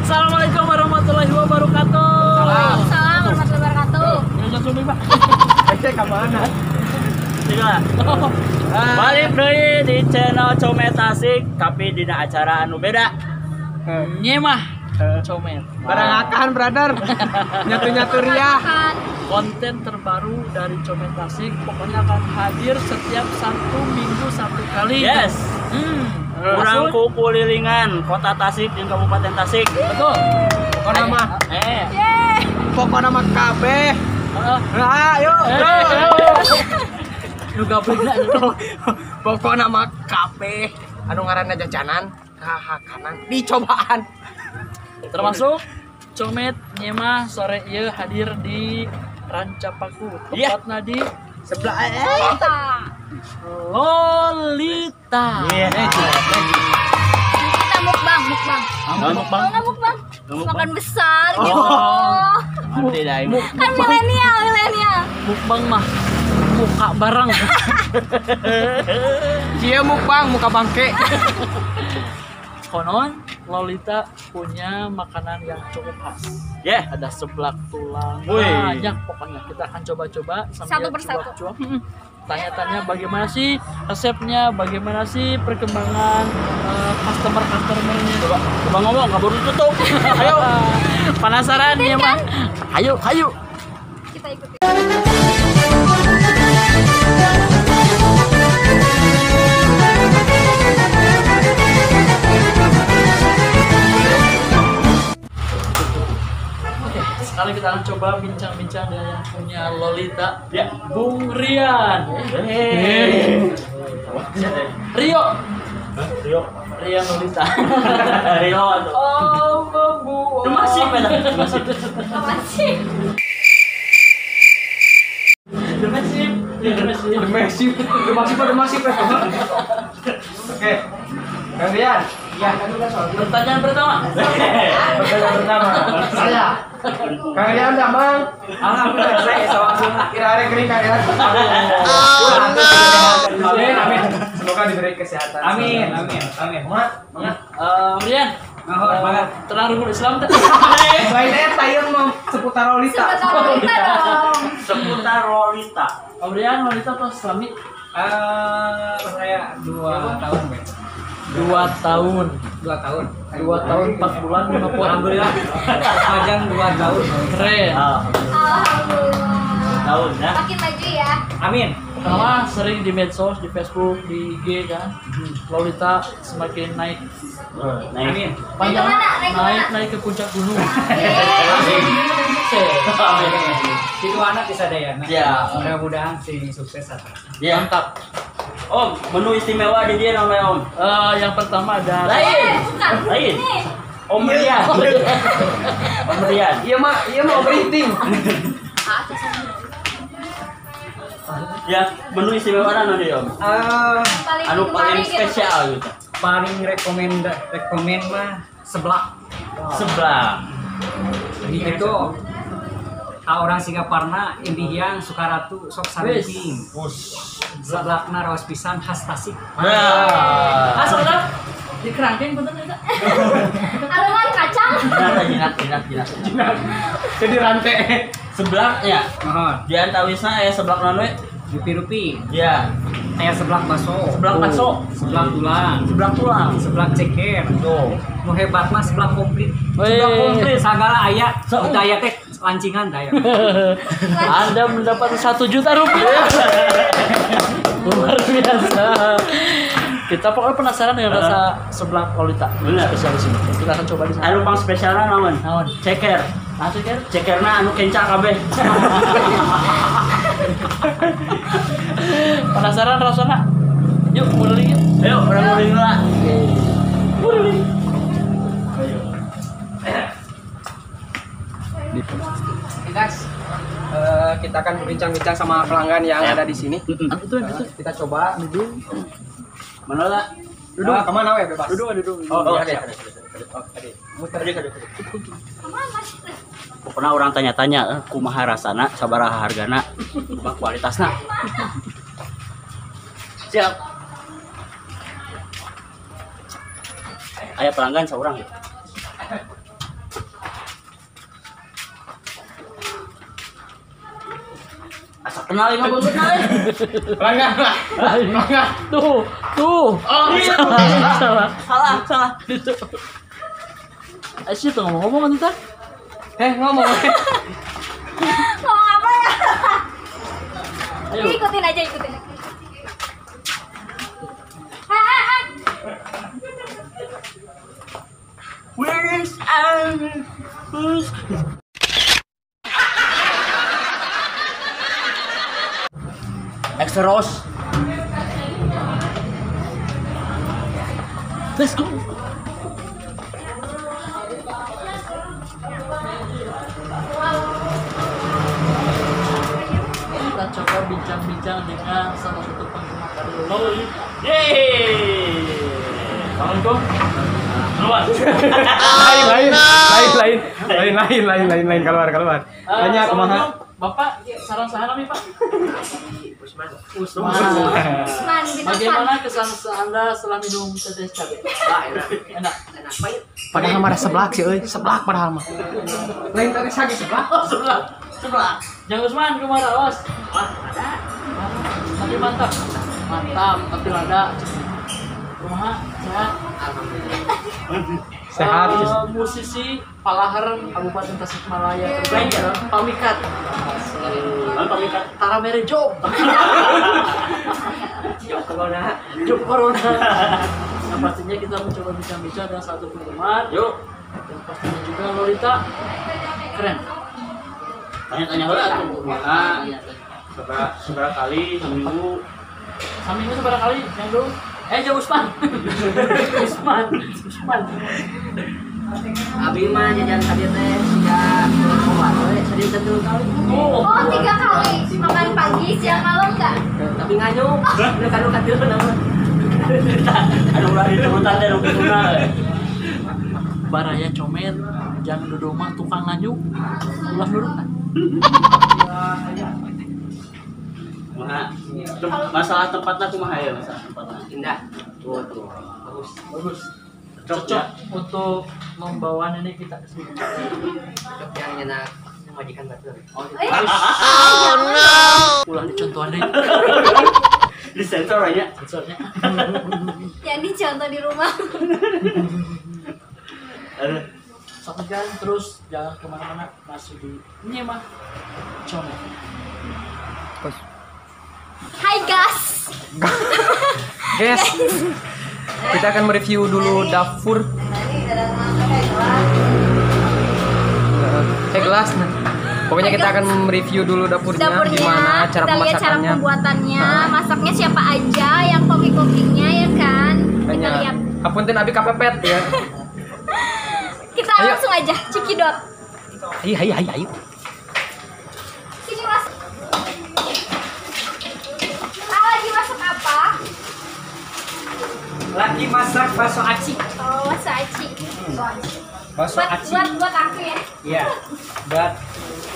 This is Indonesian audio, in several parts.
Assalamualaikum warahmatullahi wabarakatuh. Waalaikumsalam warahmatullahi wabarakatuh. Ngajak suami, Pak. Ece ka mana? Tiga. Balik deui di channel Comet Asik, tapi dina acara anu beda. Nyemah Comet. Barang akan, brother. Nyatu-nyatu riah. Konten terbaru dari Comet Asik pokoknya akan hadir setiap Sabtu Minggu satu kali. Yes. Kurang kulilingan Kota Tasik dan Kabupaten Tasik. Betul. Pokoknya mah. Pokoknya mah kabeh. Nah, yuk. Lu gablekna. Pokoknya mah kabeh anu ngaranna jajanan kanan dicobaan. Termasuk Comet Nyemah sore ieu hadir di Rancapaku. Tempatna di Sebelah Lolita. Kita mukbang. Mukbang. Mukbang. Makan besar gitu. Nanti dah ibu. Kan milenial. Mukbang mah muka bareng. Cia mukbang muka bangke. Konon Lolita punya makanan yang cukup khas. Ada seblak tulang. Banyak pokoknya. Kita akan coba-coba Satu persatu. cuap-cuap. Tanya-tanya bagaimana sih resepnya, bagaimana sih perkembangan customer-customernya. Coba ngomong, nggak baru tutup. Ayo. Penasaran ya, Mah? Ayo. Kita ikutin. Sekarang kita akan coba bincang-bincang dengan yang punya Lolita, Bung Rian. Rio Lolita. Rio. Masih. Oke. Kang Rian. Ya, Pertanyaan pertama. Saya. Kang Rian dah, Bang. Alhamdulillah saya langsung kira-kira kering Kang Rian. Amin. Semoga diberi kesehatan. Amin. Semangat. Rian. Terang rukun Islam teh. Lain eta ieu mah seputar Lolita. Seputar Lolita. Rian, Lolita atau Islami? Saya 2 tahun, Bang. 2 tahun. 2 tahun. 2 tahun 4 bulan 50. Alhamdulillah. Panjang 2 tahun. Keren. Alhamdulillah. Tahun ya. Makin maju ya. Amin. Pertama sering di medsos, di Facebook, di IG kan. Lolita semakin naik. Amin. Panjang Naik kemana? naik ke puncak gunung. Itu anak bisa daya. Ya. Mudah-mudahan sih sukses atas. Mantap. Om, menu istimewa di dia namanya Om. Yang pertama ada Bukan. Lain. Ini. Om Rian. Om Rian. Iya mau berinting. Ya, menu istimewa mana dia Om? Anu paling spesial gitu. Paling rekomend mah seblak. Sebelah. Itu orang Singaparna Indian Sukaratu sok samping. Seblakna raos pisan khas Tasik. Saudara di kerangkeng bener enggak? Aroman kacang. Jinak. Jadi rantai. Sebelaknya. Mohon. Di antawisna seblak naon we? Rupi-rupi. Ya, Aya seblak baso. seblak bakso, Seblak tulang. seblak tulang. Seblak ceker. Tuh. Nu hebat mah seblak komplit. Seblak komplit. Sagala aya. Daya teh lancingan daya. Anda mendapat 1 juta rupiah. Luar biasa. Kita pokoknya penasaran dengan rasa seblak Lolita. Bener. Spesial di sini. Kita akan coba di sana. Anu pang spesialna naon? Naon? Ceker. Ceker? Cekerna anu kencang kabeh. Penasaran rasanya? Yuk, mulai yuk. Ayo, orang mulai lah. Oke guys, kita akan berbincang-bincang sama pelanggan yang ada di sini. Itu. Kita coba duduk. Mana lah? Duduk. Kemana we bebas? Duduk. Oh, iya. Oke. Muter aja. Pokoknya orang tanya-tanya, kumaha rasana, sabaraha hargana, kumaha kualitasna. Siap. Aya pelanggan seorang ya. Asa kenal lima bos kenal. Pelanggan lah. Pelanggan. Tuh. Oh, iya. Salah. Itu. Asyik tuh ngomong kita. Ngomong. Ngomong apa ya? Ayo. Ikutin aja. Hai. Where is our Extra Rose. Let's go. Kita coba bincang-bincang dengan salah satu penggemar Karyo. Yeay. Assalamualaikum. Keluar. Lain keluar. Tanya kumaha? Bapak, saran saya nih Pak. Usman. Usman, Bagaimana kesan Anda setelah minum tetes cabai? Enak. Padahal mah ada seblak sih euy, seblak padahal mah. Lain tadi sagi seblak. Sebelah. Jangan Usman kemana, Bos? Ada. Tapi mantap. Tapi ada. Kumaha? Sehat. Sehat. Musisi Palahar Kabupaten Tasikmalaya terbaik adalah Pamikat. Pamikat. Tara Mere Job. Job Corona. Nah, pastinya kita mencoba bincang-bincang dengan satu penggemar. Yuk. Dan pastinya juga Lolita keren. Tanya-tanya lah tuh kumaha. Seberapa kali seminggu? Seminggu seberapa kali? Yang dulu. Jauh Usman. Usman. Abi mah jajan tadi teh siga kuat we sedih 3 kali. Oh, 3 kali. Makan pagi, siang, malam enggak? Tapi nganyuk. Udah kanu katil nama. Anu ulah diturutan deh nu kituna. Baraya comel, jangan duduk mah tukang nganyuk. Ulah nurutan. Masalah tempatnya kumaha ya masalah tempatnya? Indah. Tuh. Bagus. Cocok untuk membawa nenek kita ke sini. Cocok yang nyenak majikan batur. Ulah dicontohan deh. Di sensor aja. Sensornya. Yang dicontoh di rumah. Aduh. Saksikan terus jangan kemana-mana, masih di ini mah comel. Hai guys. Guys, kita akan mereview dulu dapur. Gelas nah. Pokoknya kita akan mereview dulu dapurnya, gimana cara kita lihat cara pemasakannya. pembuatannya, masaknya siapa aja, yang koki-kokinya ya kan. Kita lihat. Apunten abi kapepet ya. Kita Ayo. langsung aja cekidot. Ayo. Sini Mas. Lagi masak apa? Lagi masak bakso aci. Oh, bakso aci. Bakso aci. Buat aku ya. Iya. Buat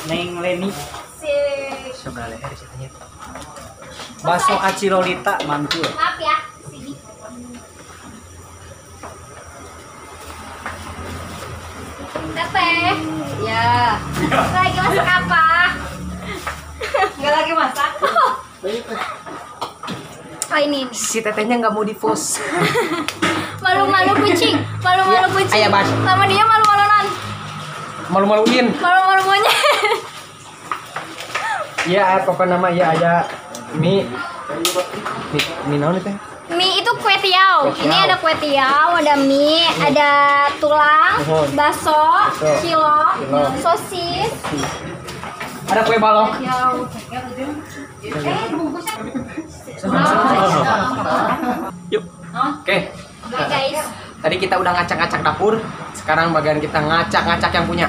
Neng Leni. Sip. Sebelah leher ceritanya. Bakso aci Lolita mantul. Maaf ya, sini. Teteh. Ya. Lagi masak apa? Enggak lagi masak. Oh ini. Si tetehnya nggak mau di-post. Malu-malu kucing. Malu-malu kucing. Ayah, Bas. Sama dia malu-maluan. Malu-maluin. Malu-malu monyet. Iya, pokoknya nama ya ada mie. Mie naon teh? Mie itu kue tiaw. Kue tiaw. Ini ada kue tiaw, ada mie, ada tulang, Tuhun. bakso, Bakso. cilok, Cilok. sosis, Ada kue balok. Yuk. Oke. Oke guys. Tadi kita udah ngacak-ngacak dapur. Sekarang bagian kita ngacak-ngacak yang punya.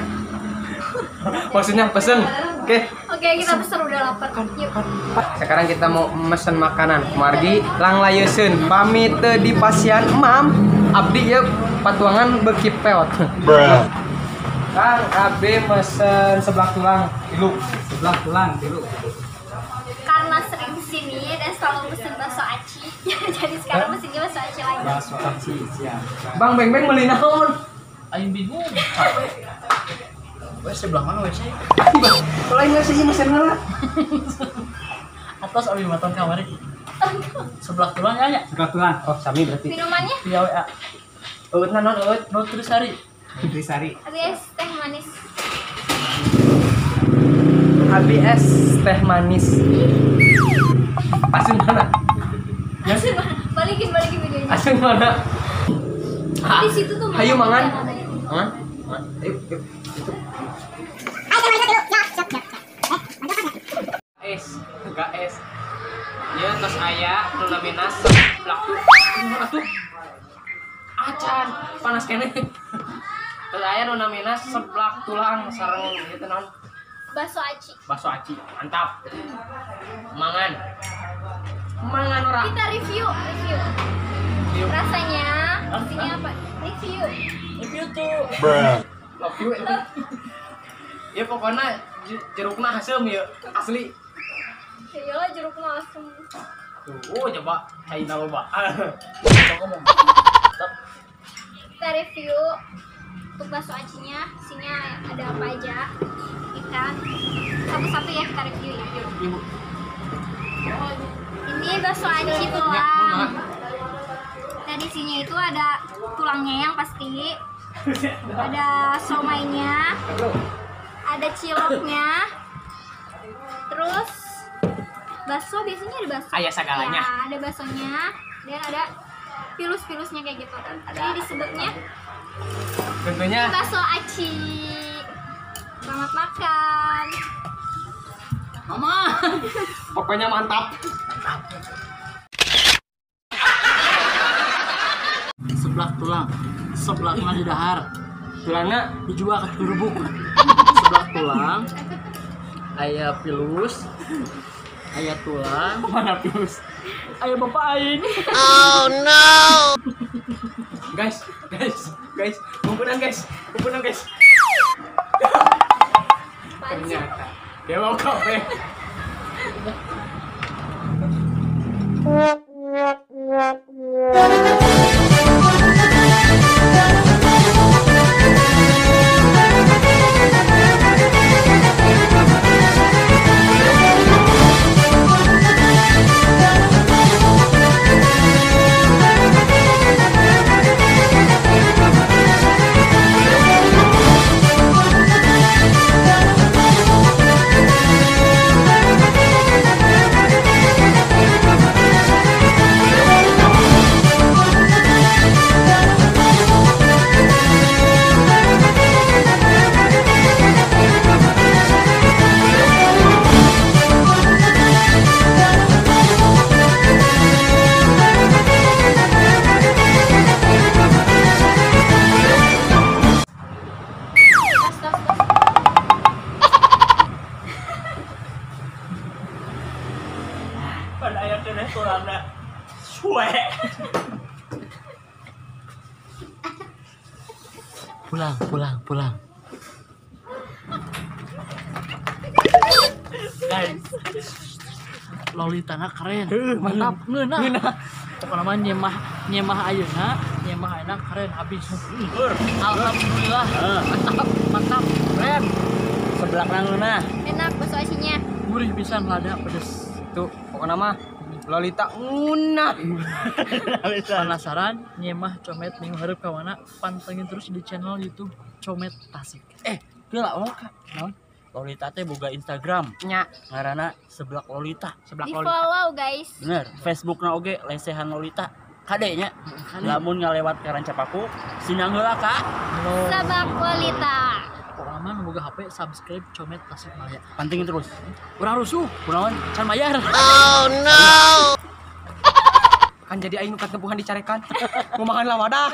Maksudnya pesen. Oke. Oke, kita pesen udah lapar. Yuk. Sekarang kita mau mesen makanan. Margi lang layeun pamit teu di pasian Mam. Abdi ya patuangan beki peot. Kang, abdi mesen sebelah tulang tilu. Sebelah tulang tilu. Karena sering kesini dan selalu pesen bakso aci, jadi sekarang mesinnya bakso aci lagi. Bakso aci siap. Bang Beng meuli naon? Aing bingung. Wes sebelah mana wes? Kalau enggak sih mesin lah. Atas abi maton kamari. Sebelah tulang ya nya. Sebelah tulang. Oh, sami berarti. Minumannya? Via WA. Eut naon eut? Nutrisari. Nutrisari. ABS teh manis. ABS teh manis. Asin mana? Asin mana? Balikin videonya. Asin mana? Di situ tuh Hayu mangan. yang ada itu. Mangan. Ayo, yuk. Es, enggak es. Ya, terus aya nu namina seblak. Atuh. Acan, panas kene. Terus aya nu namina seblak tulang sareng gitu naon? Bakso aci. Bakso aci, mantap. Mangan. Mangan ora. Kita review. Yuk. Rasanya, isinya apa? Review. Review tuh. Love you. Ya pokoknya jerukna hasil ya asli. Iyalah jeruk masem. Tuh, coba China loba. Ngomong. Kita review untuk bakso acinya, isinya ada apa aja? Ikan. Satu-satu ya kita review ya. Ibu. Ini bakso aci tulang. Dan isinya itu ada tulangnya yang pasti, ada somainya, ada ciloknya, terus bakso biasanya ada bakso. Aya sagalanya. Ya, ada baksonya dan ada pilus-pilusnya kayak gitu. Jadi disebutnya Tentunya bakso aci. Selamat makan. Mama. pokoknya mantap. Sebelah tulang. Sebelahnya di dahar. Tulangnya Dijual ke kerubuk. Sebelah tulang. Aya pilus. Aya tulang. mana plus? Aya bapak aing. Guys, kumpulan guys. Ternyata dia mau kafe. Pada aya keneh tulangna. Suwe. Pulang. Guys. Lolitana keren. Mantap. Ngeuna. Pokoknya mah nyemah ayeuna keren habis. Alhamdulillah. Mantap. Keren. Sebelah nangeuna. Enak bakso acinya. Gurih pisan lada pedes. Tuh, pokoknya mah Lolita ngunah. Penasaran nyemah comet minggu hareup ka mana? Pantengin terus di channel YouTube Comet Tasik. Gila Kak. Naon? Lolita teh boga Instagram. Nya, Ngaranna Seblak Lolita. Di follow guys. Bener, Facebookna oge Lesehan Lolita. Kadenya. Lamun ngalewat ka Rancapaku, sinang heula Kak. Sabak Lolita. Pokoknya mah nu boga HP subscribe Comet Tasikmalaya. Pantingin terus. Urang rusuh, kunaon? Can bayar. Kan jadi aing nukat tempuhan dicarekan. Mau makan lah wadah.